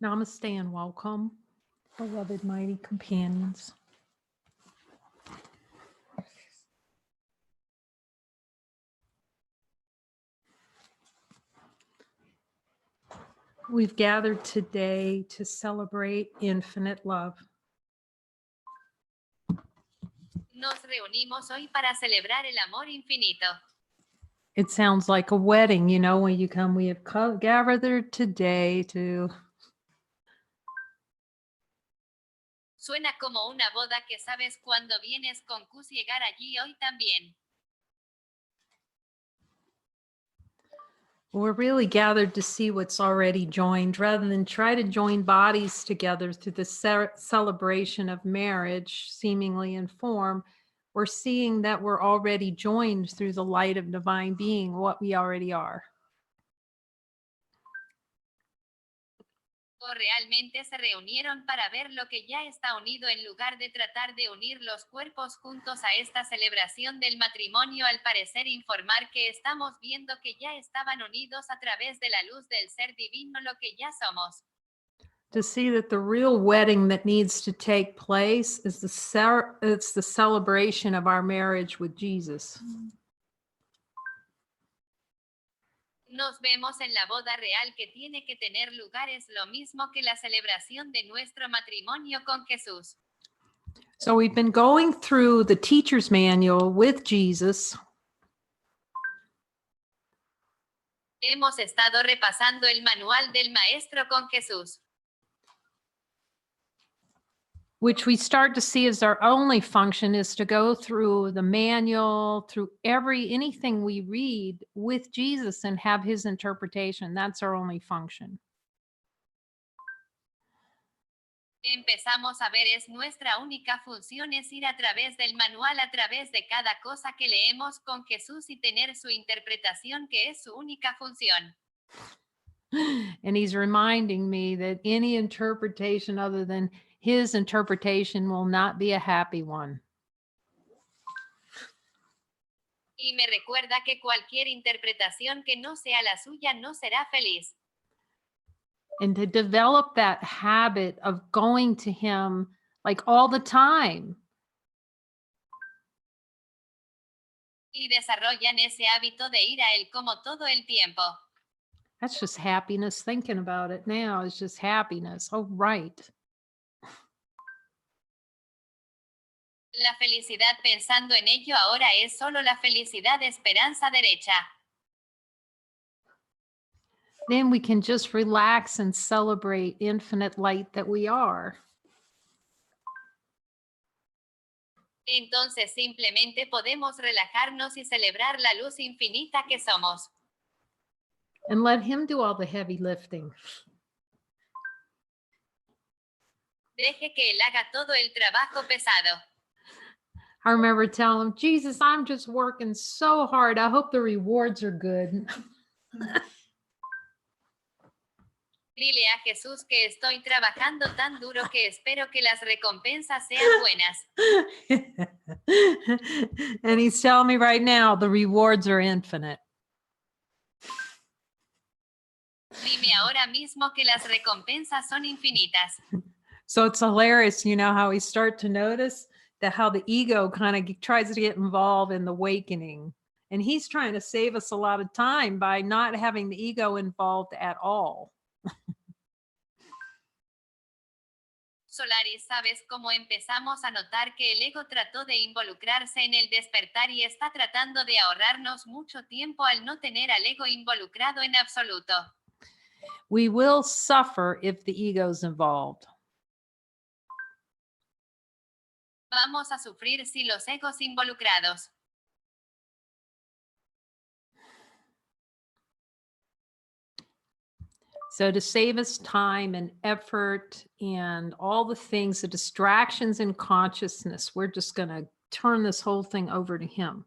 Namaste and welcome, beloved mighty companions. We've gathered today to celebrate infinite love. Nos reunimos hoy para celebrar el amor infinito. It sounds like a wedding, you know, when you come, we have gathered today to Suena como una boda que sabes cuando vienes con Cus llegar allí hoy también. We're really gathered to see what's already joined rather than try to join bodies together through the celebration of marriage, seemingly in form. We're seeing that we're already joined through the light of divine being, what we already are. O realmente se reunieron para ver lo que ya está unido en lugar de tratar de unir los cuerpos juntos a esta celebración del matrimonio, al parecer informar que estamos viendo que ya estaban unidos a través de la luz del ser divino, lo que ya somos. To see that the real wedding that needs to take place is it's the celebration of our marriage with Jesus. Nos vemos en la boda real que tiene que tener lugar, es lo mismo que la celebración de nuestro matrimonio con Jesús. So we've been going through the teacher's manual with Jesus. Hemos estado repasando el manual del maestro con Jesús, which we start to see as our only function is to go through the manual, through anything we read with Jesus and have his interpretation. That's our only function. Empezamos a ver, es nuestra única función, es ir a través del manual, a través de cada cosa que leemos con Jesús y tener su interpretación, que es su única función. And he's reminding me that any interpretation other than his interpretation will not be a happy one. Y me recuerda que cualquier interpretación que no sea la suya no será feliz. And to develop that habit of going to him like all the time. Y desarrollan ese hábito de ir a él como todo el tiempo. That's just happiness. Thinking about it now is just happiness. Oh, right. La felicidad pensando en ello ahora es solo la felicidad, esperanza derecha. Then we can just relax and celebrate infinite light that we are. Entonces simplemente podemos relajarnos y celebrar la luz infinita que somos. And let him do all the heavy lifting. Deje que él haga todo el trabajo pesado. I remember telling him, Jesus, I'm just working so hard. I hope the rewards are good. Dile a Jesús que estoy trabajando tan duro que espero que las recompensas sean buenas. And he's telling me right now, the rewards are infinite. Dime ahora mismo que las recompensas son infinitas. So it's hilarious, you know, how we start to notice that how the ego kind of tries to get involved in the awakening. And he's trying to save us a lot of time by not having the ego involved at all. Solaris, ¿sabes cómo empezamos a notar que el ego trató de involucrarse en el despertar y está tratando de ahorrarnos mucho tiempo al no tener al ego involucrado en absoluto? We will suffer if the ego's involved. Vamos a sufrir si los egos involucrados. So to save us time and effort and all the things, the distractions in consciousness, we're just going to turn this whole thing over to him.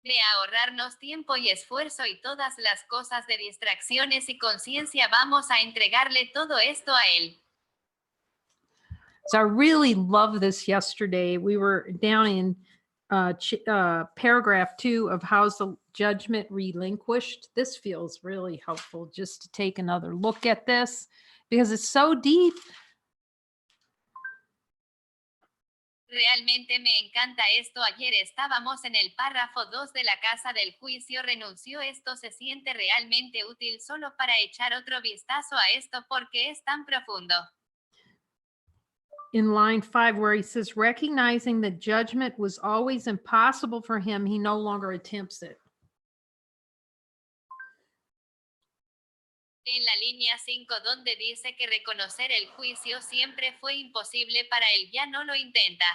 De ahorrarnos tiempo y esfuerzo y todas las cosas de distracciones y conciencia, vamos a entregarle todo esto a él. So I really love this yesterday. We were down in paragraph 2 of how's the judgment relinquished. This feels really helpful just to take another look at this because it's so deep. Realmente me encanta esto. Ayer estábamos en el párrafo 2 de la casa del juicio. Renunció. Esto se siente realmente útil solo para echar otro vistazo a esto porque es tan profundo. In line 5, where he says, recognizing that judgment was always impossible for him, he no longer attempts it. En la línea 5 donde dice que reconocer el juicio siempre fue imposible para él, ya no lo intenta.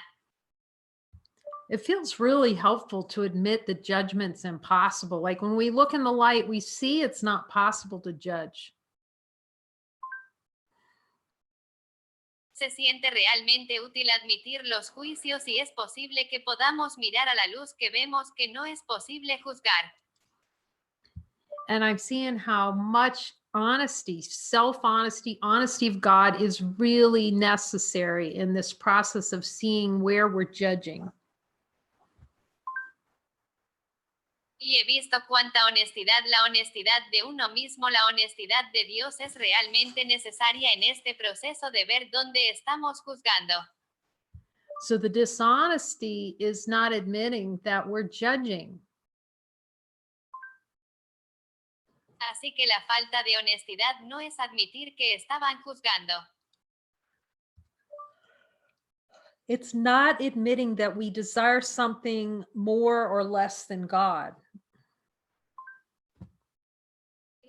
It feels really helpful to admit that judgment's impossible. Like when we look in the light, we see it's not possible to judge. Se siente realmente útil admitir los juicios y es posible que podamos mirar a la luz que vemos que no es posible juzgar. And I'm seeing how much honesty, self-honesty, honesty of God is really necessary in this process of seeing where we're judging. Y he visto cuánta honestidad, la honestidad de uno mismo, la honestidad de Dios es realmente necesaria en este proceso de ver dónde estamos juzgando. So the dishonesty is not admitting that we're judging. Así que la falta de honestidad no es admitir que estaban juzgando. It's not admitting that we desire something more or less than God.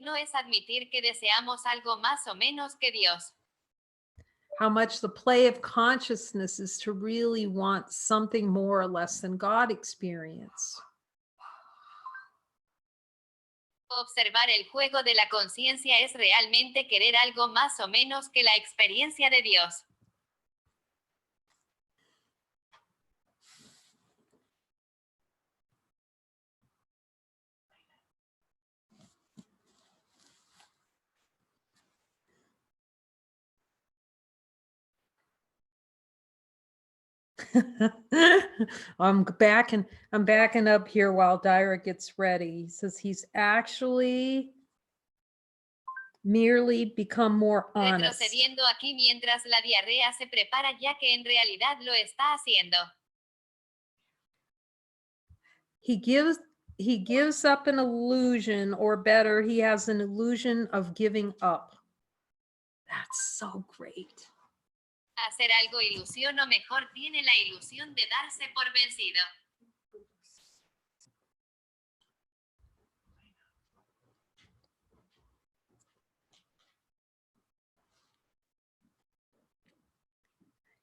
No es admitir que deseamos algo más o menos que Dios. How much the play of consciousness is to really want something more or less than God experience. Observar el juego de la conciencia es realmente querer algo más o menos que la experiencia de Dios. I'm backing up here while Dyra gets ready. He says he's actually merely become more honest. Retrocediendo aquí mientras la diarrea se prepara, ya que en realidad lo está haciendo. He gives up an illusion, or better, he has an illusion of giving up. That's so great. Hacer algo ilusión o mejor tiene la ilusión de darse por vencido.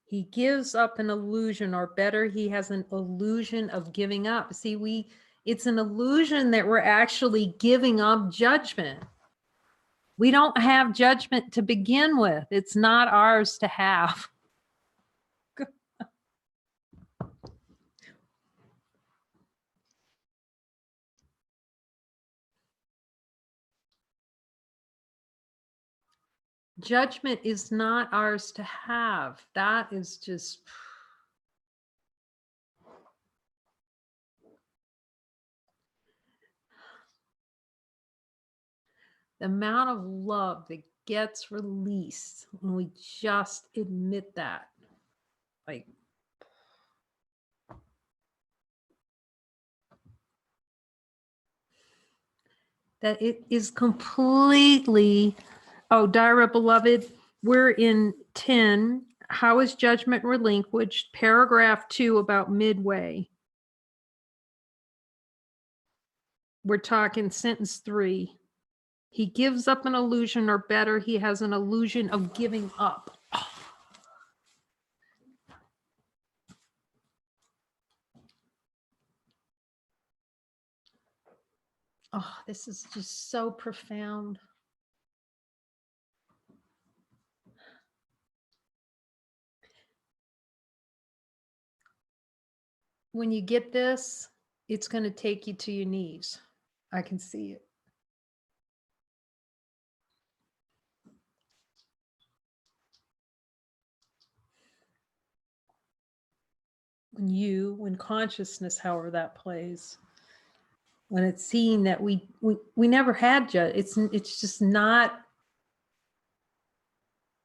He gives up an illusion, or better, he has an illusion of giving up. See, it's an illusion that we're actually giving up judgment. We don't have judgment to begin with. It's not ours to have. Judgment is not ours to have. That is just... the amount of love that gets released when we just admit that. Like, that it is completely... Oh, Dyra, beloved, we're in 10. How is judgment relinquished? Paragraph 2 about midway. We're talking sentence 3. He gives up an illusion, or better, he has an illusion of giving up. Oh, this is just so profound. When you get this, it's going to take you to your knees. I can see it. when consciousness, however that plays, when it's seeing that we never had it's just not,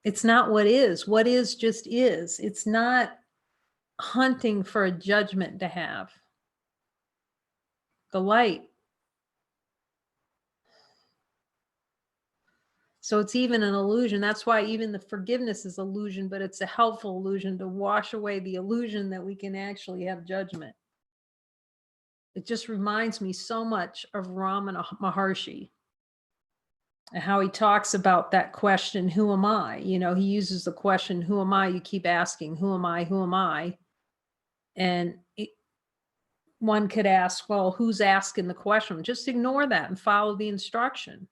it's not what is just is. It's not hunting for a judgment to have. The light. So it's even an illusion. That's why even the forgiveness is illusion, but it's a helpful illusion to wash away the illusion that we can actually have judgment. It just reminds me so much of Ramana Maharshi and how he talks about that question, who am I? You know, he uses the question, who am I? You keep asking, who am I? Who am I? And one could ask, well, who's asking the question? Just ignore that and follow the instruction.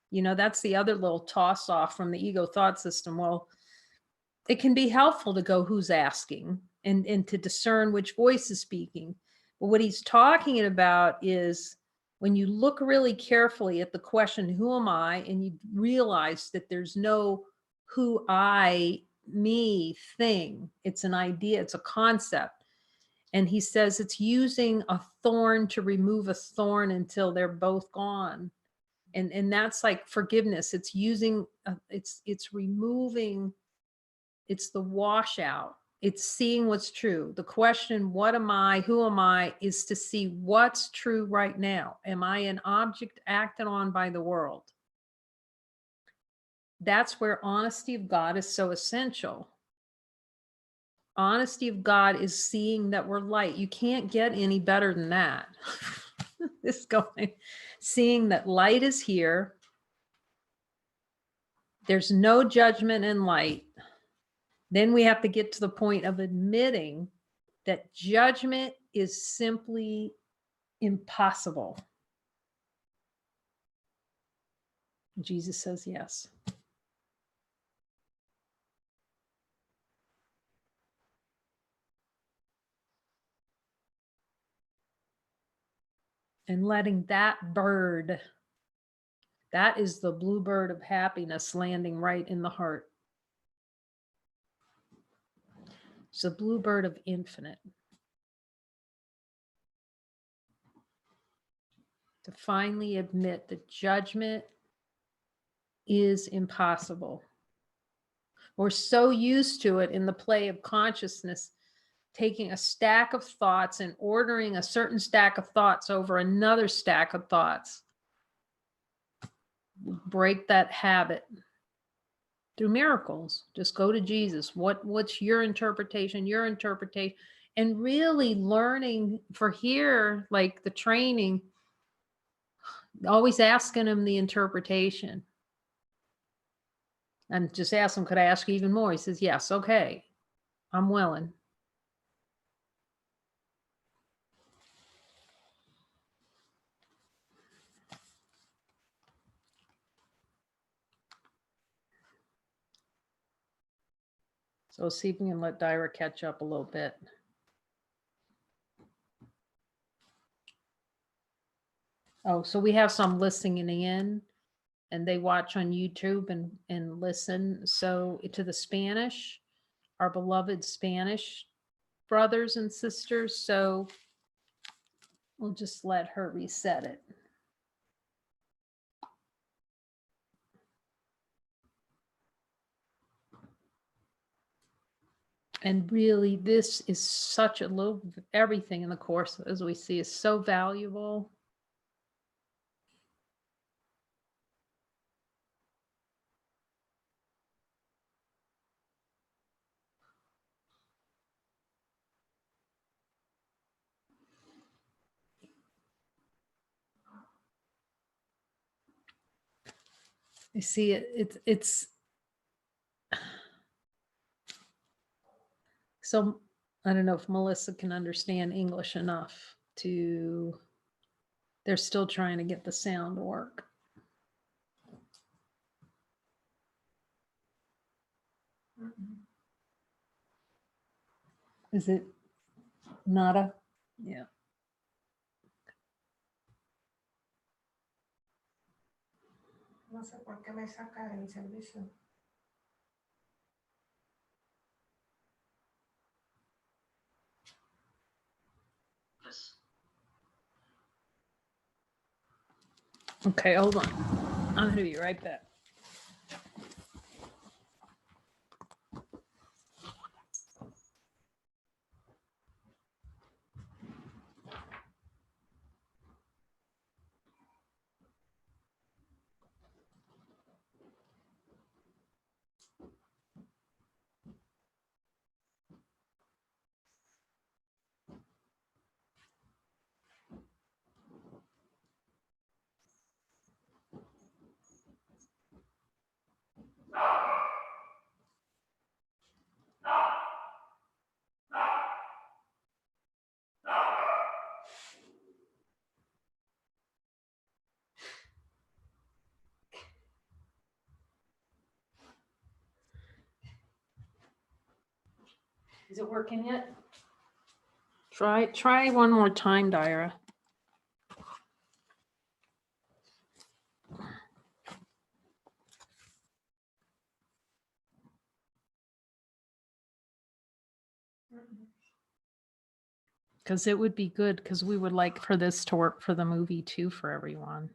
You know, that's the other little toss off from the ego thought system. Well, it can be helpful to go, who's asking, and to discern which voice is speaking. But what he's talking about is when you look really carefully at the question, who am I? And you realize that there's no who, I, me thing. It's an idea, it's a concept. And he says it's using a thorn to remove a thorn until they're both gone. And that's like forgiveness. It's using, it's removing, it's the washout. It's seeing what's true. The question, what am I, who am I, is to see what's true right now. Am I an object acted on by the world? That's where honesty of God is so essential. Honesty of God is seeing that we're light. You can't get any better than that. This going, seeing that light is here. There's no judgment in light. Then we have to get to the point of admitting that judgment is simply impossible. Jesus says yes. And letting that bird, that is the blue bird of happiness landing right in the heart. It's a blue bird of infinite. To finally admit that judgment is impossible. We're so used to it in the play of consciousness, taking a stack of thoughts and ordering a certain stack of thoughts over another stack of thoughts. Break that habit through miracles. Just go to Jesus. What's your interpretation? Your interpretation. And really learning for here, like the training, always asking him the interpretation. And just ask him, could I ask you even more? He says, yes, okay, I'm willing. So see if we can let Dyra catch up a little bit. Oh, so we have some listening in, and they watch on YouTube and listen. So to the Spanish, our beloved Spanish brothers and sisters. So we'll just let her reset it. And really, this is such a little, everything in the course, as we see, is so valuable. You see, it's so, I don't know if Melissa can understand English enough to, they're still trying to get the sound to work. Is it nada? Yeah. No sé por qué me saca del servicio. Okay, hold on. I'm going to be right back. Is it working yet? Try one more time, Dyra. Because it would be good, because we would like for this to work for the movie too for everyone.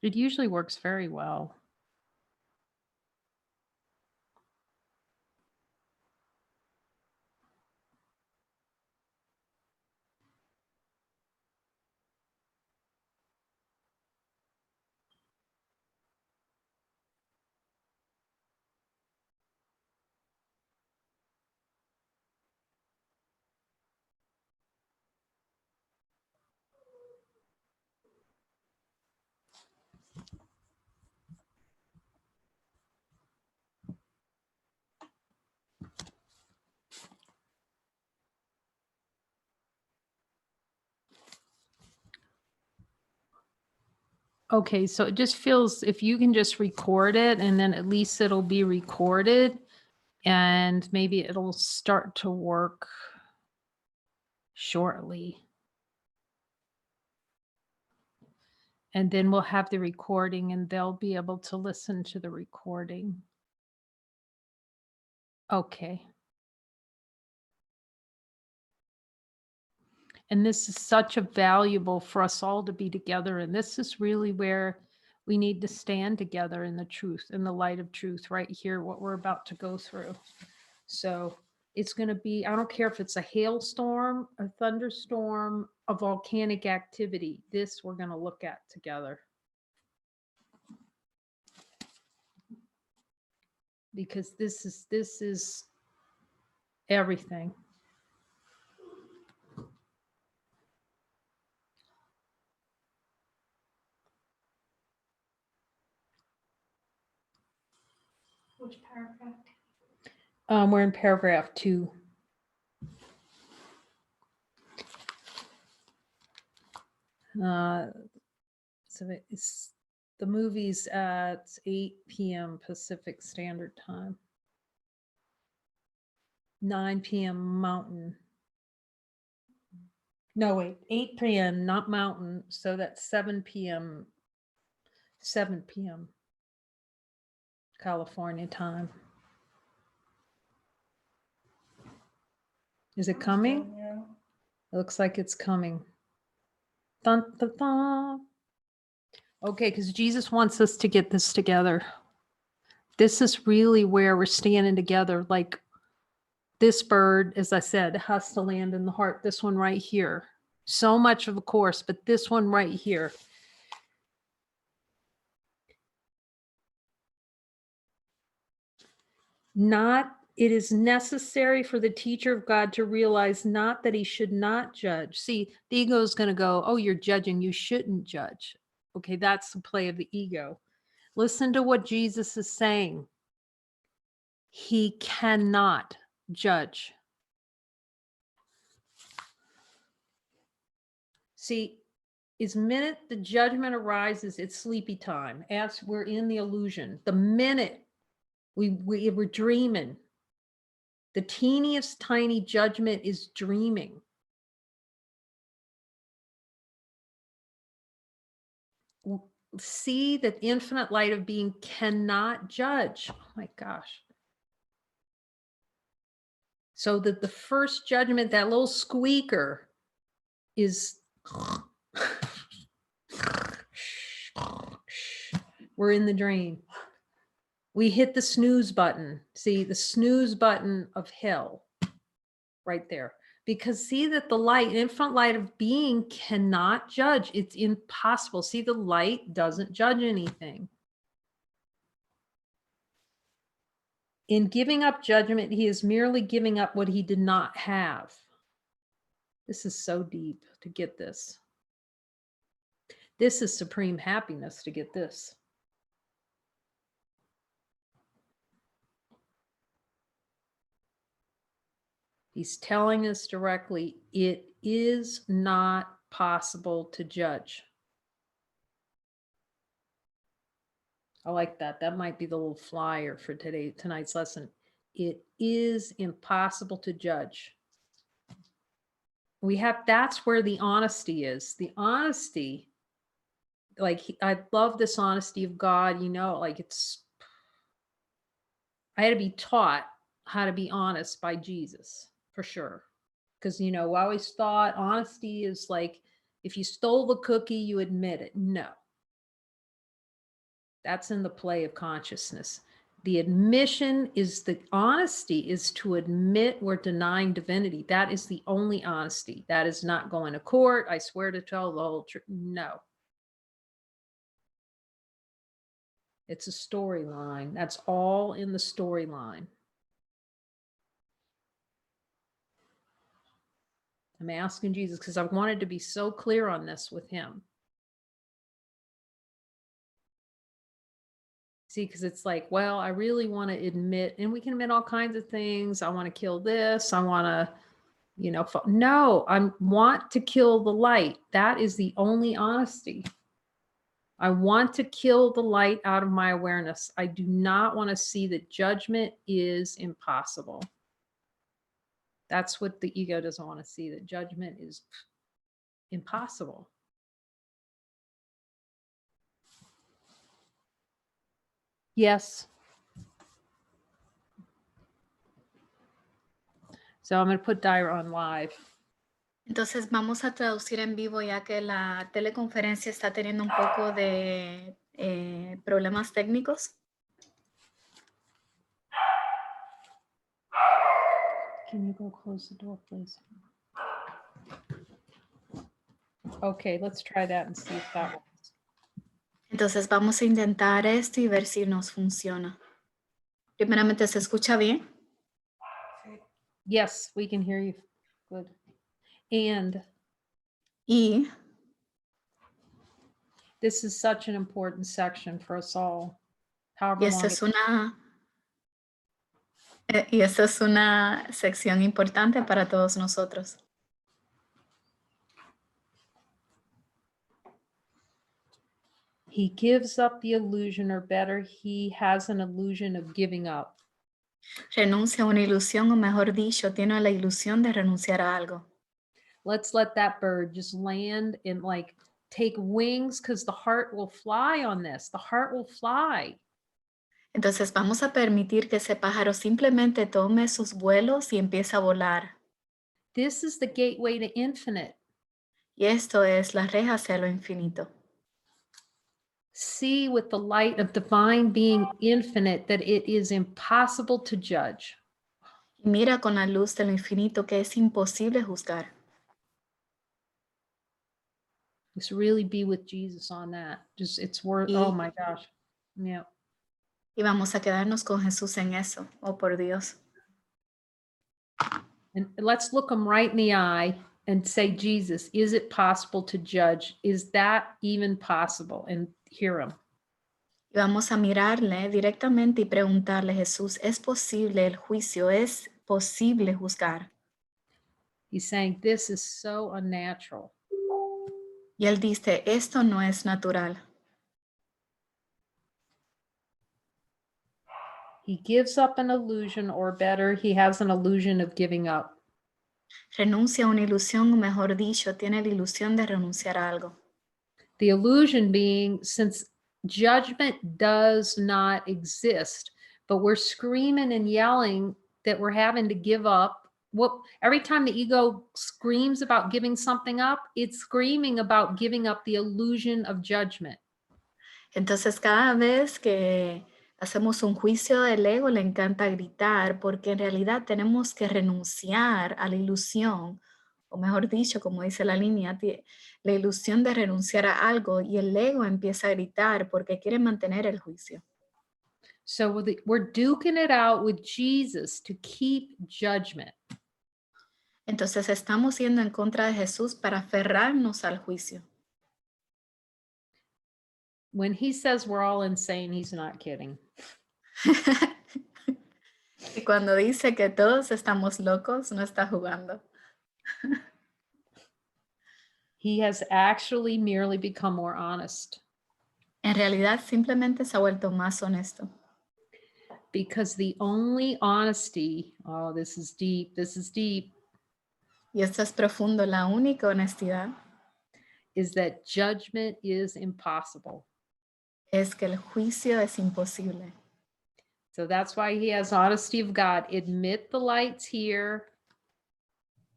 It usually works very well. Okay, so it just feels if you can just record it and then at least it'll be recorded and maybe it'll start to work shortly. And then we'll have the recording and they'll be able to listen to the recording. Okay. And this is such a valuable for us all to be together. And this is really where we need to stand together in the truth, in the light of truth, right here, what we're about to go through. So it's going to be, I don't care if it's a hailstorm, a thunderstorm, a volcanic activity. This we're going to look at together. Because this is everything. Which paragraph? We're in paragraph 2. So it's the movie's at 8 p.m. Pacific Standard Time. 9 p.m. Mountain. No, wait, 8 p.m. not Mountain. So that's 7 p.m. 7 p.m. California time. Is it coming? Yeah. It looks like it's coming. Dun, dun, dun. Okay, because Jesus wants us to get this together. This is really where we're standing together. Like this bird, as I said, has to land in the heart. This one right here. So much of a course, but this one right here. It is necessary for the teacher of God to realize not that he should not judge. See, the ego is going to go, oh, you're judging. You shouldn't judge. Okay, that's the play of the ego. Listen to what Jesus is saying. He cannot judge. See, is minute the judgment arises, it's sleepy time. As we're in the illusion. The minute we're dreaming, the teeniest tiny judgment is dreaming. See that infinite light of being cannot judge. Oh my gosh. So that the first judgment, that little squeaker, is we're in the dream. We hit the snooze button. See, the snooze button of hell right there. Because see that the light, infinite light of being cannot judge. It's impossible. See, the light doesn't judge anything. In giving up judgment, he is merely giving up what he did not have. This is so deep to get this. This is supreme happiness to get this. He's telling us directly, it is not possible to judge. I like that. That might be the little flyer for tonight's lesson. It is impossible to judge. That's where the honesty is. The honesty, like I love this honesty of God, like I had to be taught how to be honest by Jesus, for sure. Because, I always thought honesty is like, if you stole the cookie, you admit it. No. That's in the play of consciousness. The admission is the honesty is to admit we're denying divinity. That is the only honesty. That is not going to court. I swear to tell the whole truth. No. It's a storyline. That's all in the storyline. I'm asking Jesus because I wanted to be so clear on this with him. See, because it's like, well, I really want to admit, and we can admit all kinds of things. I want to kill this. I want to, no, I want to kill the light. That is the only honesty. I want to kill the light out of my awareness. I do not want to see that judgment is impossible. That's what the ego doesn't want to see, that judgment is impossible. Yes. So I'm going to put Dyra on live. Entonces vamos a traducir en vivo ya que la teleconferencia está teniendo un poco de problemas técnicos. Can you go close the door, please? Okay, let's try that and see if that works. Entonces vamos a intentar esto y ver si nos funciona. Primeramente, ¿se escucha bien? Sí. Yes, we can hear you. Good. And Y this is such an important section for us all. However Y esta es una sección importante para todos nosotros. He gives up the illusion, or better, he has an illusion of giving up. Renuncia a una ilusión, o mejor dicho, tiene la ilusión de renunciar a algo. Let's let that bird just land and like take wings, because the heart will fly on this. The heart will fly. Entonces vamos a permitir que ese pájaro simplemente tome sus vuelos y empiece a volar. This is the gateway to infinite. Y esto es la reja hacia lo infinito. See with the light of divine being infinite that it is impossible to judge. Y mira con la luz de lo infinito que es imposible juzgar. Just really be with Jesus on that. Just it's worth, oh my gosh. Yeah. Y vamos a quedarnos con Jesús en eso. Oh, por Dios. And let's look him right in the eye and say, Jesus, is it possible to judge? Is that even possible? And hear him. Y vamos a mirarle directamente y preguntarle, Jesús, ¿es posible el juicio? ¿Es posible juzgar? He's saying, this is so unnatural. Y él dice, esto no es natural. He gives up an illusion, or better, he has an illusion of giving up. Renuncia a una ilusión, o mejor dicho, tiene la ilusión de renunciar a algo. The illusion being, since judgment does not exist, but we're screaming and yelling that we're having to give up every time the ego screams about giving something up, it's screaming about giving up the illusion of judgment. Entonces, cada vez que hacemos un juicio del ego, le encanta gritar, porque en realidad tenemos que renunciar a la ilusión, o mejor dicho, como dice la línea, la ilusión de renunciar a algo, y el ego empieza a gritar porque quiere mantener el juicio. So we're duking it out with Jesus to keep judgment. Entonces estamos yendo en contra de Jesús para aferrarnos al juicio. When he says we're all insane, he's not kidding. Y cuando dice que todos estamos locos, no está jugando. He has actually merely become more honest. En realidad simplemente se ha vuelto más honesto. Because the only honesty, oh, this is deep. Y esto es profundo, la única honestidad is that judgment is impossible. es que el juicio es imposible. So that's why he has honesty of God. Admit the light's here.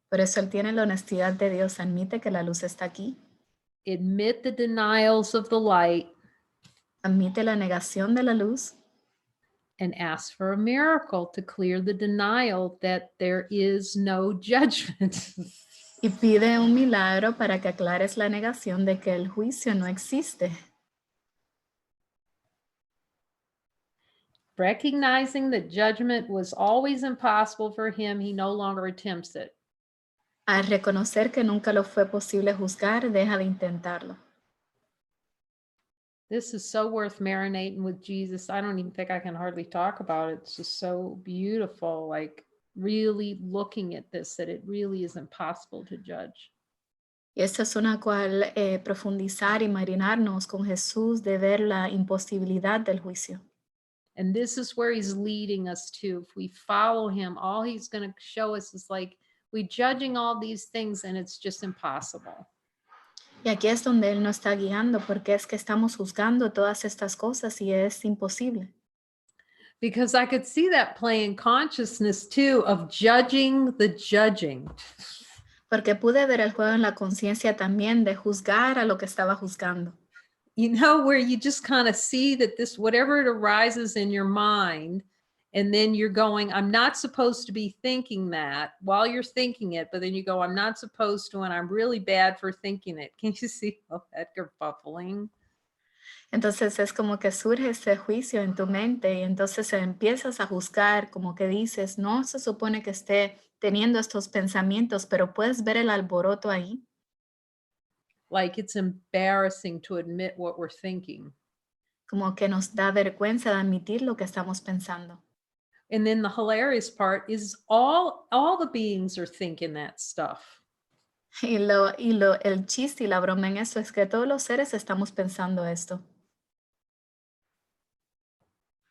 Por eso él tiene la honestidad de Dios, admite que la luz está aquí, Admit the denials of the light admite la negación de la luz and ask for a miracle to clear the denial that there is no judgment. y pide un milagro para que aclares la negación de que el juicio no existe. Recognizing that judgment was always impossible for him, he no longer attempts it. Al reconocer que nunca lo fue posible juzgar, deja de intentarlo. This is so worth marinating with Jesus. I don't even think I can hardly talk about it. It's just so beautiful, like really looking at this, that it really is impossible to judge. Y esto es una cual profundizar y marinarnos con Jesús de ver la imposibilidad del juicio. And this is where he's leading us to. If we follow him, all he's going to show us is like we're judging all these things and it's just impossible. Y aquí es donde Él nos está guiando, porque es que estamos juzgando todas estas cosas y es imposible. Because I could see that play in consciousness too, of judging the judging. Porque pude ver el juego en la conciencia también de juzgar a lo que estaba juzgando. You know, where you just kind of see that this, whatever it arises in your mind, and then you're going, I'm not supposed to be thinking that while you're thinking it, but then you go, I'm not supposed to, and I'm really bad for thinking it. Can you see that kerfuffling? Entonces es como que surge ese juicio en tu mente y entonces empiezas a juzgar, como que dices, no se supone que esté teniendo estos pensamientos, pero puedes ver el alboroto ahí. Like it's embarrassing to admit what we're thinking. Como que nos da vergüenza de admitir lo que estamos pensando. And then the hilarious part is all the beings are thinking that stuff. Y el chiste y la broma en eso es que todos los seres estamos pensando esto.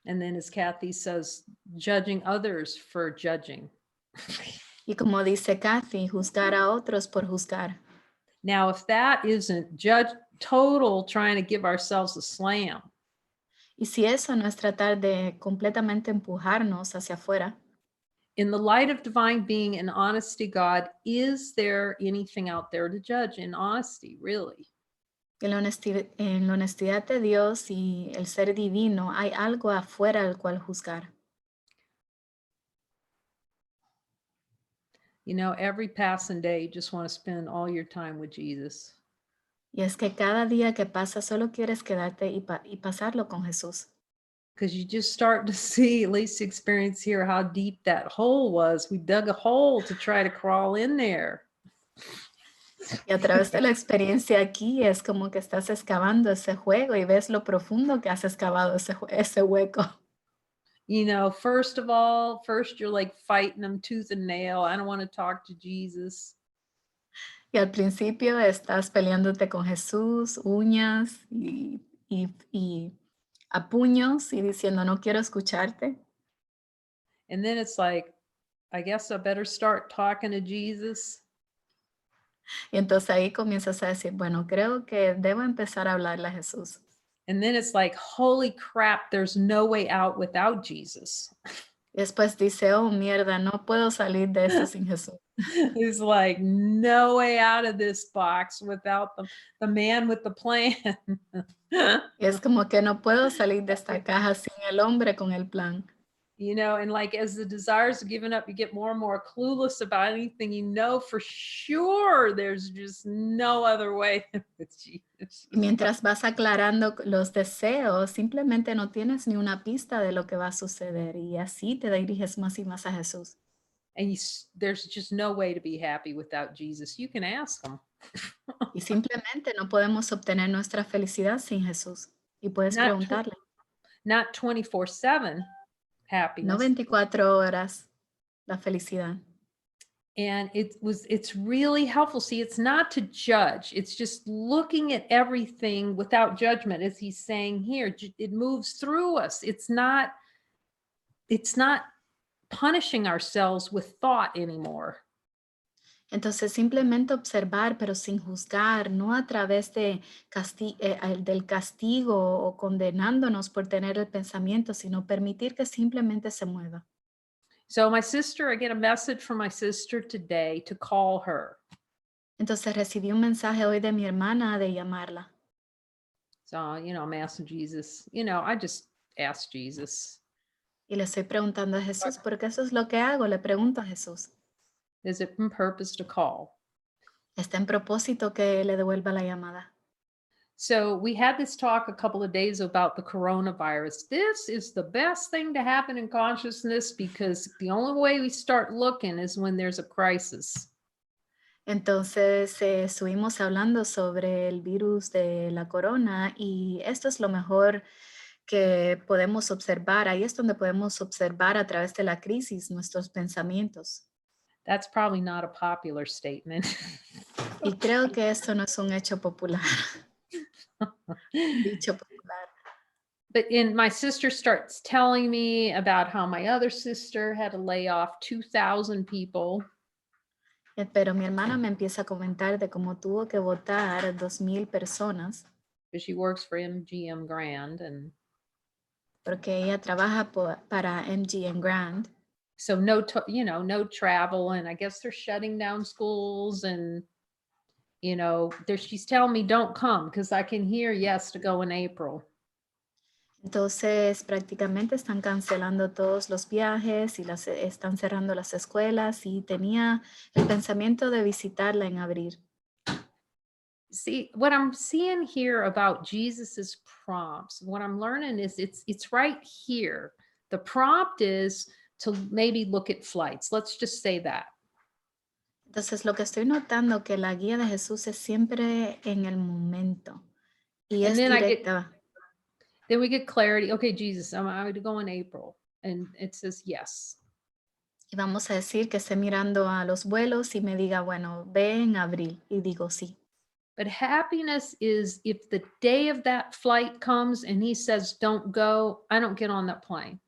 And then as Kathy says, judging others for judging. Y como dice Kathy, juzgar a otros por juzgar. Now, if that isn't total trying to give ourselves a slam. Y si eso no es tratar de completamente empujarnos hacia afuera. In the light of divine being and honesty, God, is there anything out there to judge in honesty, really? En la honestidad de Dios y el ser divino, hay algo afuera al cual juzgar. You know, every passing day, you just want to spend all your time with Jesus. Y es que cada día que pasa solo quieres quedarte y pasarlo con Jesús. Because you just start to see, at least experience here, how deep that hole was. We dug a hole to try to crawl in there. Y a través de la experiencia aquí es como que estás excavando ese juego y ves lo profundo que has excavado ese hueco. You know, first you're like fighting them tooth and nail. I don't want to talk to Jesus. Y al principio estás peleándote con Jesús, uñas y a puños y diciendo no quiero escucharte. And then it's like, I guess I better start talking to Jesus. Y entonces ahí comienzas a decir, bueno, creo que debo empezar a hablarle a Jesús. And then it's like, holy crap, there's no way out without Jesus. Después dice, oh, mierda, no puedo salir de esto sin Jesús. He's like, no way out of this box without the man with the plan. Y es como que no puedo salir de esta caja sin el hombre con el plan. You know, and like as the desires are given up, you get more and more clueless about anything. You know for sure there's just no other way with Jesus. Y mientras vas aclarando los deseos, simplemente no tienes ni una pista de lo que va a suceder y así te diriges más y más a Jesús. And there's just no way to be happy without Jesus. You can ask him. Y simplemente no podemos obtener nuestra felicidad sin Jesús. Y puedes Not preguntarle, not 24/7 no happiness. 24 horas la felicidad. And it's really helpful. See, it's not to judge. It's just looking at everything without judgment, as he's saying here. It moves through us. It's not punishing ourselves with thought anymore. Entonces simplemente observar, pero sin juzgar, no a través de del castigo o condenándonos por tener el pensamiento, sino permitir que simplemente se mueva. So I get a message from my sister today to call her. Entonces recibí un mensaje hoy de mi hermana de llamarla. So, I'm asking Jesus, I just asked Jesus. Y le estoy preguntando a Jesús, porque eso es lo que hago, le pregunto a Jesús. Is it in purpose to call? ¿Está en propósito que le devuelva la llamada? So we had this talk a couple of days about the coronavirus. This is the best thing to happen in consciousness because the only way we start looking is when there's a crisis. Entonces estuvimos hablando sobre el virus de la corona y esto es lo mejor que podemos observar. Ahí es donde podemos observar a través de la crisis nuestros pensamientos. That's probably not a popular statement. Y creo que esto no es un hecho popular. Dicho popular. But my sister starts telling me about how my other sister had to lay off 2,000 people. Pero mi hermana me empieza a comentar de cómo tuvo que votar 2,000 personas. Because she works for MGM Grand and porque ella trabaja para MGM Grand. so no travel, and I guess they're shutting down schools, and she's telling me don't come because I can hear yes to go in April. Entonces prácticamente están cancelando todos los viajes y están cerrando las escuelas y tenía el pensamiento de visitarla en abril. See, what I'm seeing here about Jesus's prompts, what I'm learning is it's right here. The prompt is to maybe look at flights. Let's just say that. Entonces lo que estoy notando que la guía de Jesús es siempre en el momento y And es then directa. Then we get clarity. Okay, Jesus, I'm going to go in April. And it says yes. Y vamos a decir que esté mirando a los vuelos y me diga, bueno, ve en abril. Y digo sí. But happiness is if the day of that flight comes and he says, don't go, I don't get on that plane.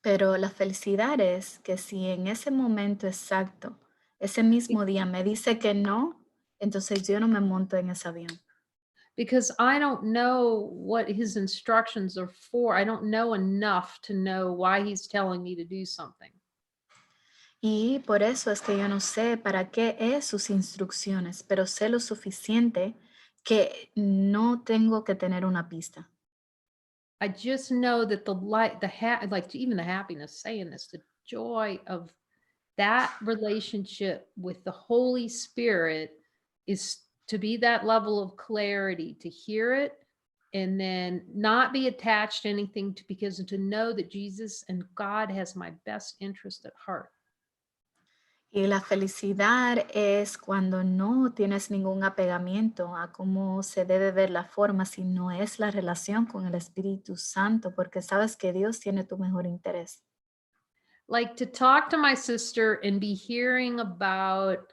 Pero la felicidad es que si en ese momento exacto, ese mismo día me dice que no, entonces yo no me monto en ese avión. Because I don't know what his instructions are for. I don't know enough to know why he's telling me to do something. Y por eso es que yo no sé para qué es sus instrucciones, pero sé lo suficiente que no tengo que tener una pista. I just know that even the happiness, saying this, the joy of that relationship with the Holy Spirit is to be that level of clarity, to hear it and then not be attached to anything because to know that Jesus and God has my best interest at heart. Y la felicidad es cuando no tienes ningún apegamiento a cómo se debe ver la forma, sino es la relación con el Espíritu Santo, porque sabes que Dios tiene tu mejor interés. Like to talk to my sister and be hearing about,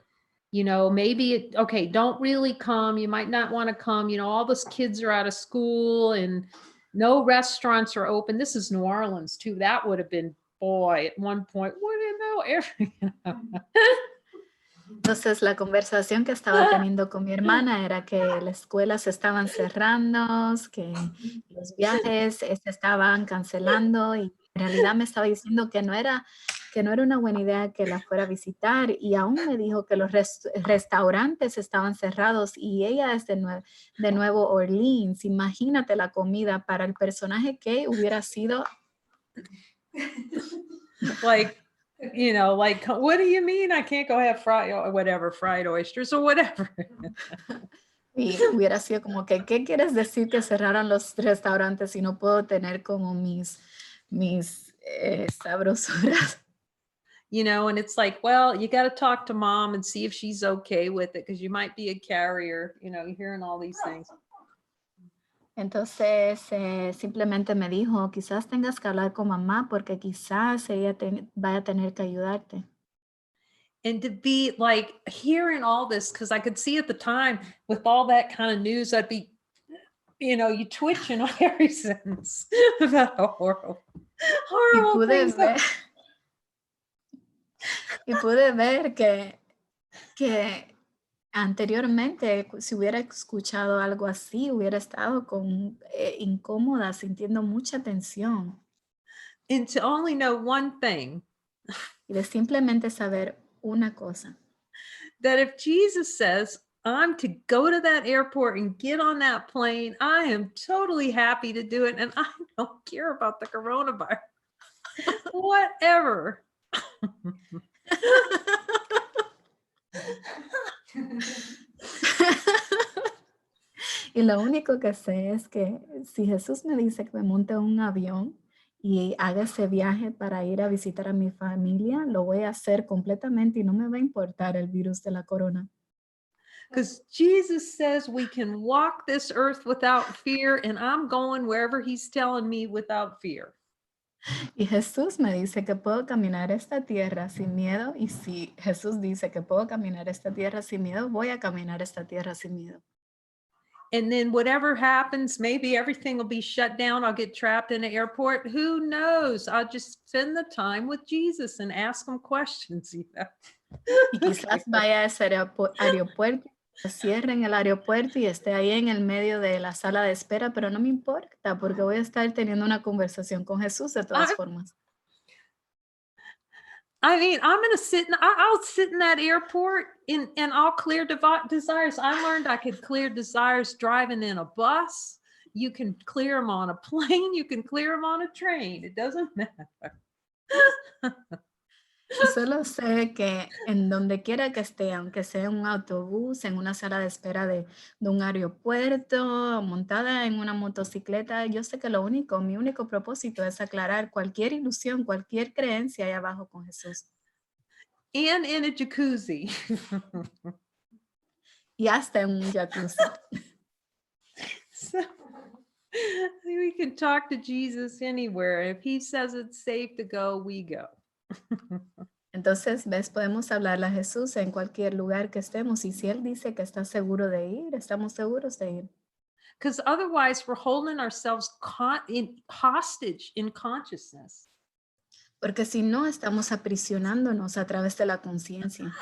maybe, okay, don't really come. You might not want to come. All those kids are out of school and no restaurants are open. This is New Orleans too. That would have been, boy, at one point, Entonces la conversación que estaba teniendo con mi hermana era que las escuelas estaban cerrando, que los viajes se estaban cancelando y En realidad me estaba diciendo que no era una buena idea que la fuera a visitar y aún me dijo que los restaurantes estaban cerrados y ella es de Nuevo Orleans. Imagínate la comida para el personaje que hubiera sido. Like, like, what do you mean I can't go have fried oysters or whatever? Y hubiera sido como que, ¿qué quieres decir que cerraran los restaurantes y no puedo tener como mis sabrosuras? And it's like, well, you got to talk to mom and see if she's okay with it because you might be a carrier, you're hearing all these things. Entonces, simplemente me dijo, quizás tengas que hablar con mamá porque quizás ella vaya a tener que ayudarte. And to be like hearing all this, because I could see at the time with all that kind of news, I'd be, you twitching on every sentence about how horrible things are. Y pude ver que anteriormente, si hubiera escuchado algo así, hubiera estado incómoda, sintiendo mucha tensión. And to only know one thing, Y de simplemente saber una cosa. that if Jesus says, I'm to go to that airport and get on that plane, I am totally happy to do it. And I don't care about the coronavirus. Whatever. Y lo único que sé es que si Jesús me dice que me monte en un avión y haga ese viaje para ir a visitar a mi familia, lo voy a hacer completamente y no me va a importar el virus de la corona. Because Jesus says we can walk this earth without fear, and I'm going wherever he's telling me without fear. Y Jesús me dice que puedo caminar esta tierra sin miedo, y si Jesús dice que puedo caminar esta tierra sin miedo, voy a caminar esta tierra sin miedo. And then whatever happens, maybe everything will be shut down. I'll get trapped in an airport. Who knows? I'll just spend the time with Jesus and ask him questions. Y quizás vaya a ese aeropuerto, cierren el aeropuerto y esté ahí en el medio de la sala de espera, pero no me importa porque voy a estar teniendo una conversación con Jesús de todas formas. I mean, I'm going to I'll sit in that airport and I'll clear desires. I learned I could clear desires driving in a bus. You can clear them on a plane. You can clear them on a train. It doesn't matter. Solo sé que en donde quiera que esté, aunque sea en un autobús, en una sala de espera de un aeropuerto, montada en una motocicleta, yo sé que mi único propósito es aclarar cualquier ilusión, cualquier creencia ahí abajo con Jesús. And in a jacuzzi. Y hasta en un jacuzzi. So we can talk to Jesus anywhere. If he says it's safe to go, we go. Entonces, podemos hablarle a Jesús en cualquier lugar que estemos y si Él dice que está seguro de ir, estamos seguros de ir. Because otherwise we're holding ourselves hostage in consciousness. Porque si no, estamos aprisionándonos a través de la conciencia.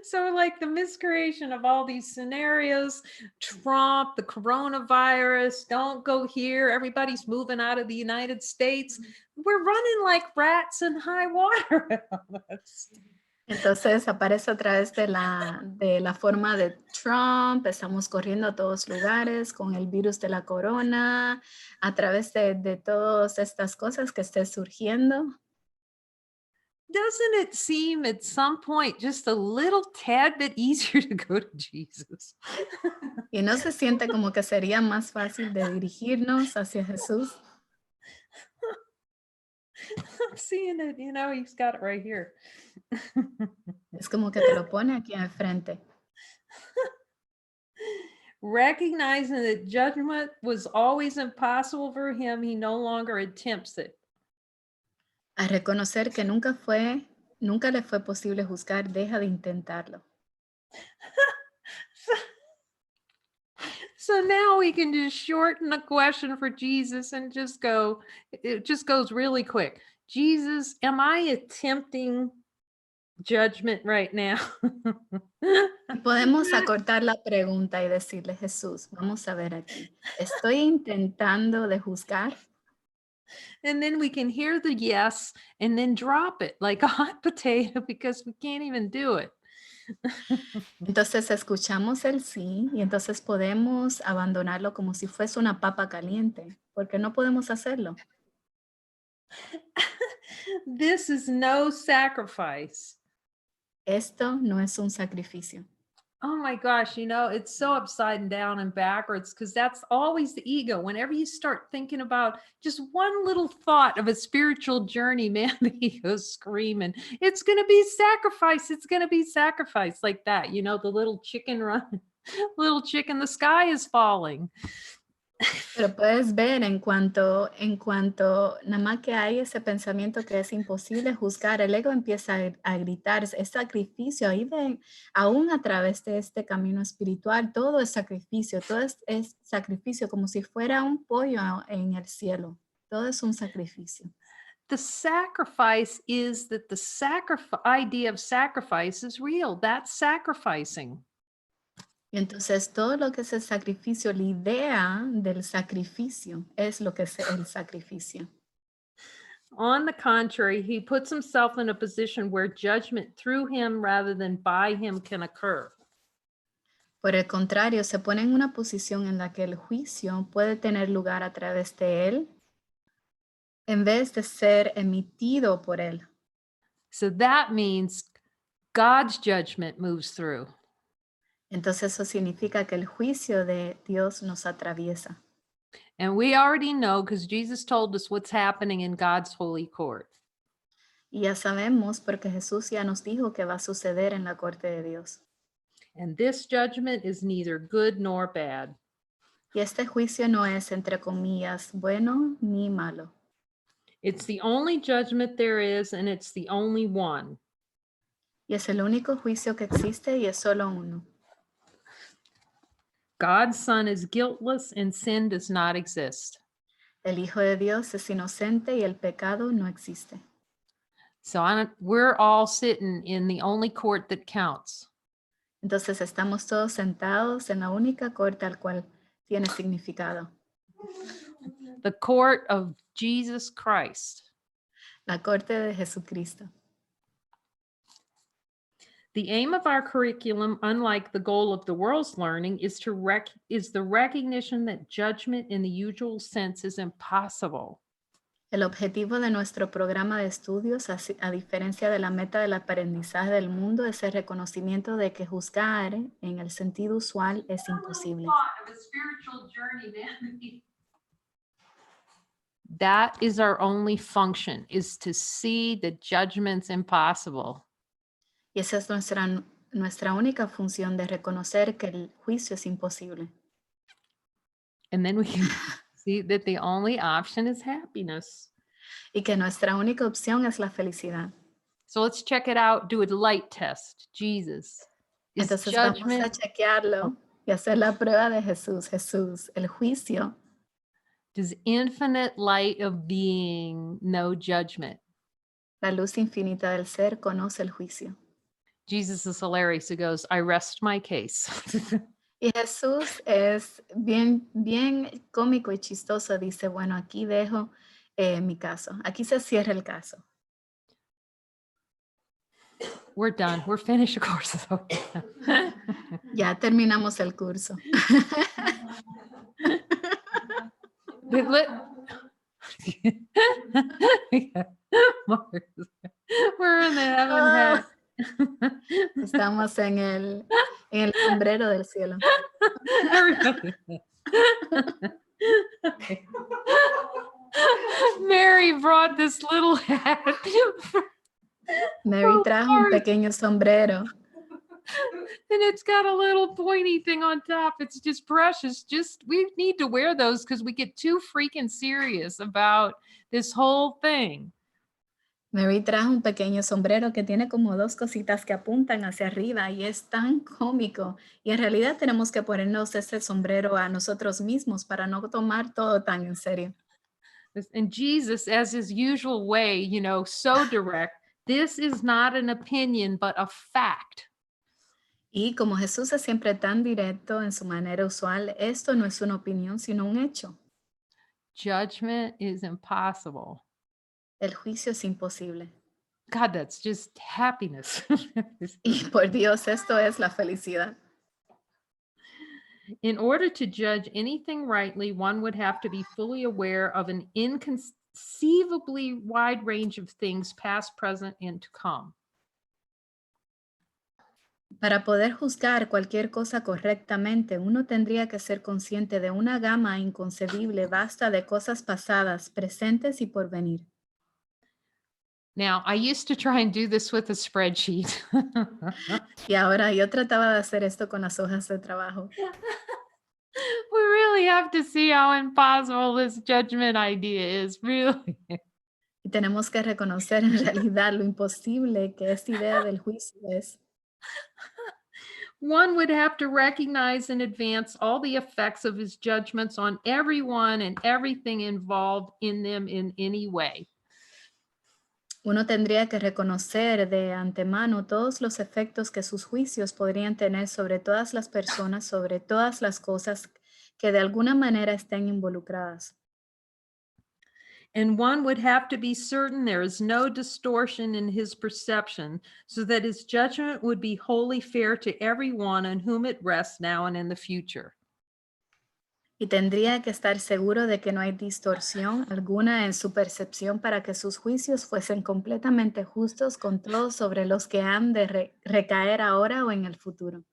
So like the miscreation of all these scenarios, Trump, the coronavirus, don't go here, everybody's moving out of the United States. We're running like rats in high water. Entonces aparece a través de la forma de Trump, estamos corriendo a todos lugares con el virus de la corona, a través de todas estas cosas que esté surgiendo. Doesn't it seem at some point just a little tad bit easier to go to Jesus? Y no se siente como que sería más fácil de dirigirnos hacia Jesús. I'm seeing it, he's got it right here. Es como que te lo pone aquí al frente. Recognizing that judgment was always impossible for him, he no longer attempts it. A reconocer que nunca le fue posible juzgar, deja de intentarlo. So now we can just shorten the question for Jesus and just go, it just goes really quick. Jesus, am I attempting judgment right now? Podemos acortar la pregunta y decirle, Jesús, vamos a ver aquí, ¿estoy intentando de juzgar? And then we can hear the yes and then drop it like a hot potato because we can't even do it. Entonces escuchamos el sí y entonces podemos abandonarlo como si fuese una papa caliente, porque no podemos hacerlo. This is no sacrifice. Esto no es un sacrificio. Oh my gosh, it's so upside down and backwards because that's always the ego. Whenever you start thinking about just one little thought of a spiritual journey, man, the ego's screaming, it's going to be sacrifice. It's going to be sacrifice like that. The little chicken run, little chicken, the sky is falling. Pero puedes ver en cuanto nada más que hay ese pensamiento que es imposible juzgar, el ego empieza a gritar, es sacrificio. Ahí ven, aún a través de este camino espiritual, todo es sacrificio, todo es sacrificio, como si fuera un pollo en el cielo. Todo es un sacrificio. The sacrifice is that the idea of sacrifice is real. That's sacrificing. Y entonces todo lo que es el sacrificio, la idea del sacrificio es lo que es el sacrificio. On the contrary, he puts himself in a position where judgment through him rather than by him can occur. Por el contrario, se pone en una posición en la que el juicio puede tener lugar a través de él en vez de ser emitido por él. So that means God's judgment moves through. Entonces eso significa que el juicio de Dios nos atraviesa. And we already know because Jesus told us what's happening in God's holy court. Y ya sabemos porque Jesús ya nos dijo que va a suceder en la corte de Dios. And this judgment is neither good nor bad. Y este juicio no es, entre comillas, bueno ni malo. It's the only judgment there is, and it's the only one. Y es el único juicio que existe y es solo uno. God's Son is guiltless and sin does not exist. El Hijo de Dios es inocente y el pecado no existe. So we're all sitting in the only court that counts. Entonces estamos todos sentados en la única corte al cual tiene significado. The court of Jesus Christ. La corte de Jesucristo. The aim of our curriculum, unlike the goal of the world's learning, is the recognition that judgment in the usual sense is impossible. El objetivo de nuestro programa de estudios, a diferencia de la meta del aprendizaje del mundo, es el reconocimiento de que juzgar en el sentido usual es imposible. That is our only function, is to see that judgment's impossible. Y esa es nuestra única función, de reconocer que el juicio es imposible. And then we can see that the only option is happiness. Y que nuestra única opción es la felicidad. So let's check it out, do a light test. Jesus. Is Entonces vamos a judgment, chequearlo y hacer la prueba de Jesús. Jesús, el juicio. does infinite light of being know judgment? La luz infinita del ser conoce el juicio. Jesus is hilarious. He goes, I rest my case. Y Jesús es bien cómico y chistoso. Dice, bueno, aquí dejo mi caso. Aquí se cierra el caso. We're done. We're finished the course. Ya terminamos el curso. We're in the heaven hat. Estamos en el sombrero del cielo. Mary brought this little hat. Mary trajo un pequeño sombrero. And it's got a little pointy thing on top. It's just precious. We need to wear those because we get too freaking serious about this whole thing. Mary trajo un pequeño sombrero que tiene como dos cositas que apuntan hacia arriba y es tan cómico. Y en realidad tenemos que ponernos ese sombrero a nosotros mismos para no tomar todo tan en serio. And Jesus, as his usual way, so direct, this is not an opinion, but a fact. Y como Jesús es siempre tan directo en su manera usual, esto no es una opinión, sino un hecho. Judgment is impossible. El juicio es imposible. God, that's just happiness. Y por Dios, esto es la felicidad. In order to judge anything rightly, one would have to be fully aware of an inconceivably wide range of things, past, present, and to come. Para poder juzgar cualquier cosa correctamente, uno tendría que ser consciente de una gama inconcebible vasta de cosas pasadas, presentes y por venir. Now, I used to try and do this with a spreadsheet. Y ahora yo trataba de hacer esto con las hojas de trabajo. We really have to see how impossible this judgment idea is, really. Y tenemos que reconocer en realidad lo imposible que esta idea del juicio es. One would have to recognize in advance all the effects of his judgments on everyone and everything involved in them in any way. Uno tendría que reconocer de antemano todos los efectos que sus juicios podrían tener sobre todas las personas, sobre todas las cosas que de alguna manera estén involucradas. And one would have to be certain there is no distortion in his perception, so that his judgment would be wholly fair to everyone on whom it rests now and in the future. Y tendría que estar seguro de que no hay distorsión alguna en su percepción para que sus juicios fuesen completamente justos con todos sobre los que han de recaer ahora o en el futuro.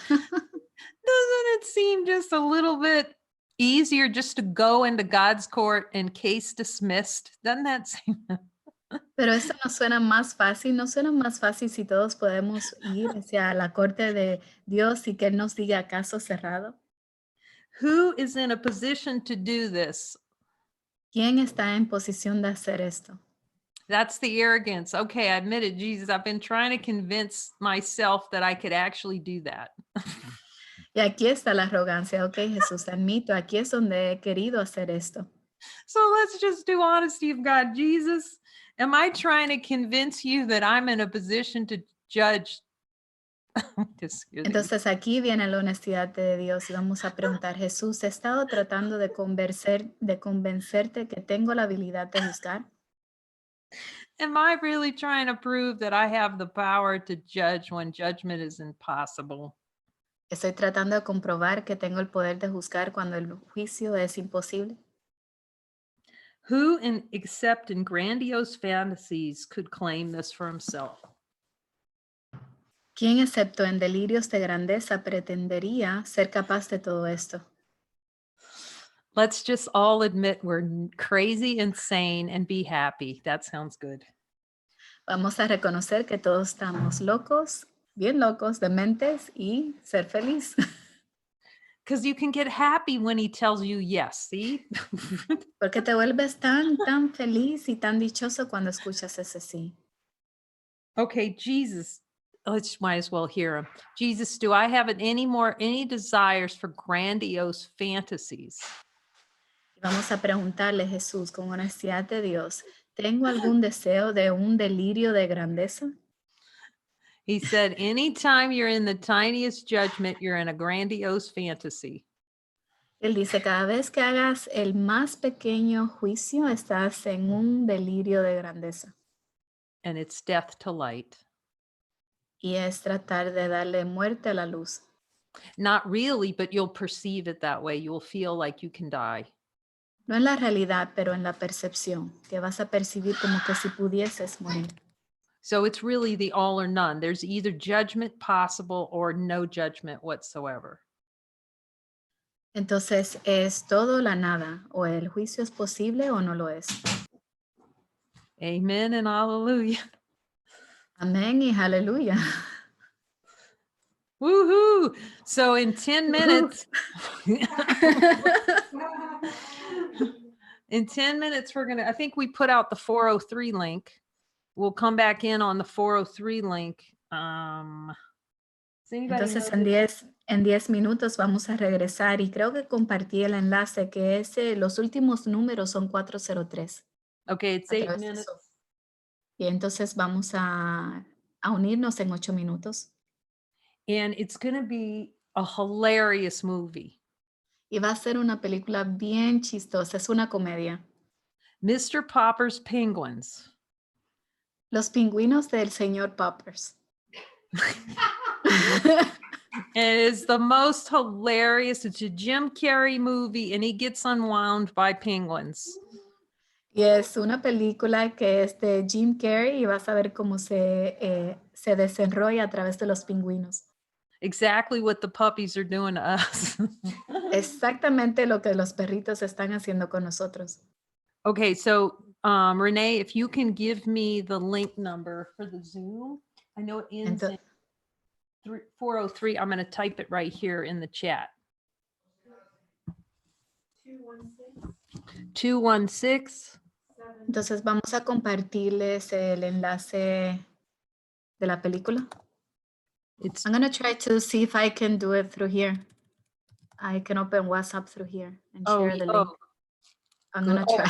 Doesn't it seem just a little bit easier just to go into God's court and case dismissed? Doesn't that seem? Pero eso no suena más fácil, ¿no suena más fácil si todos podemos ir hacia la corte de Dios y que Él nos diga caso cerrado? Who is in a position to do this? ¿Quién está en posición de hacer esto? That's the arrogance. Okay, I admit it, Jesus. I've been trying to convince myself that I could actually do that. Y aquí está la arrogancia. Ok, Jesús, admito, aquí es donde he querido hacer esto. So let's just do honesty of God. Jesus, am I trying to convince you that I'm in a position to judge? Just kidding. Entonces aquí viene la honestidad de Dios y vamos a preguntar, Jesús, ¿he estado tratando de convencerte que tengo la habilidad de juzgar? Am I really trying to prove that I have the power to judge when judgment is impossible? ¿Estoy tratando de comprobar que tengo el poder de juzgar cuando el juicio es imposible? Who, except in grandiose fantasies, could claim this for himself? ¿Quién, excepto en delirios de grandeza, pretendería ser capaz de todo esto? Let's just all admit we're crazy, insane, and be happy. That sounds good. Vamos a reconocer que todos estamos locos, bien locos, dementes y ser feliz. Because you can get happy when he tells you yes, see? Porque te vuelves tan feliz y tan dichoso cuando escuchas ese sí. Okay, Jesus, let's might as well hear him. Jesus, do I have any desires for grandiose fantasies? Vamos a preguntarle, Jesús, con honestidad de Dios, ¿tengo algún deseo de un delirio de grandeza? He said, anytime you're in the tiniest judgment, you're in a grandiose fantasy. Él dice, cada vez que hagas el más pequeño juicio, estás en un delirio de grandeza. And it's death to light. Y es tratar de darle muerte a la luz. Not really, but you'll perceive it that way. You'll feel like you can die. No en la realidad, pero en la percepción, que vas a percibir como que si pudieses morir. So it's really the all or none. There's either judgment possible or no judgment whatsoever. Entonces, ¿es todo la nada? ¿O el juicio es posible o no lo es? Amen and hallelujah. Amén y aleluya. Woohoo! So in 10 minutes, I think we put out the 403 link. We'll come back in on the 403 link. Does anybody Entonces, know en 10 minutos vamos a regresar y creo que compartí el enlace que los últimos números son 403. Okay, it's a 8 través de minutes. Zoom. Y entonces vamos a unirnos en 8 minutos. And it's going to be a hilarious movie. Y va a ser una película bien chistosa, es una comedia. Mr. Popper's Penguins. Los pingüinos del señor Poppers. It is the most hilarious. It's a Jim Carrey movie, and he gets unwound by penguins. Y es una película que es de Jim Carrey y vas a ver cómo se desenrolla a través de los pingüinos. Exactly what the puppies are doing to us. Exactamente lo que los perritos están haciendo con nosotros. Okay, so Renee, if you can give me the link number for the Zoom. I know it ends in 403. I'm going to type it right here in the chat. 216. Entonces vamos a compartirles el enlace de la película. It's I'm going to try to see if I can do it through here. I can open WhatsApp through here and share the link. I'm going to try.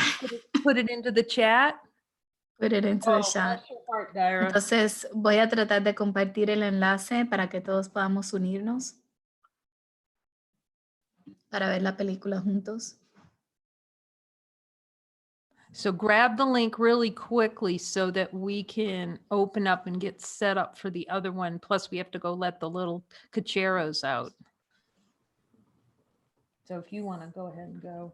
Put it into the chat. Put it into the chat. Bless your heart, Dyra. Entonces voy a tratar de compartir el enlace para que todos podamos unirnos para ver la película juntos. So grab the link really quickly so that we can open up and get set up for the other one. Plus, we have to go let the little cacheros out. So if you want to go ahead and go.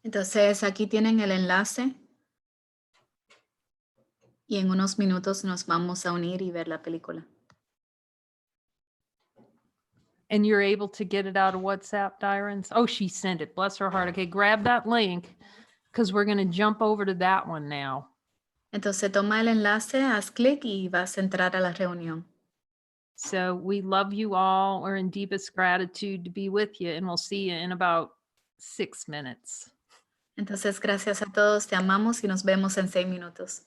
Entonces aquí tienen el enlace y en unos minutos nos vamos a unir y ver la película. And you're able to get it out of WhatsApp, Dyrens? Oh, she sent it. Bless her heart. Okay, grab that link because we're going to jump over to that one now. Entonces toma el enlace, haz clic y vas a entrar a la reunión. So we love you all. We're in deepest gratitude to be with you, and we'll see you in about 6 minutes. Entonces gracias a todos, te amamos y nos vemos en 6 minutos.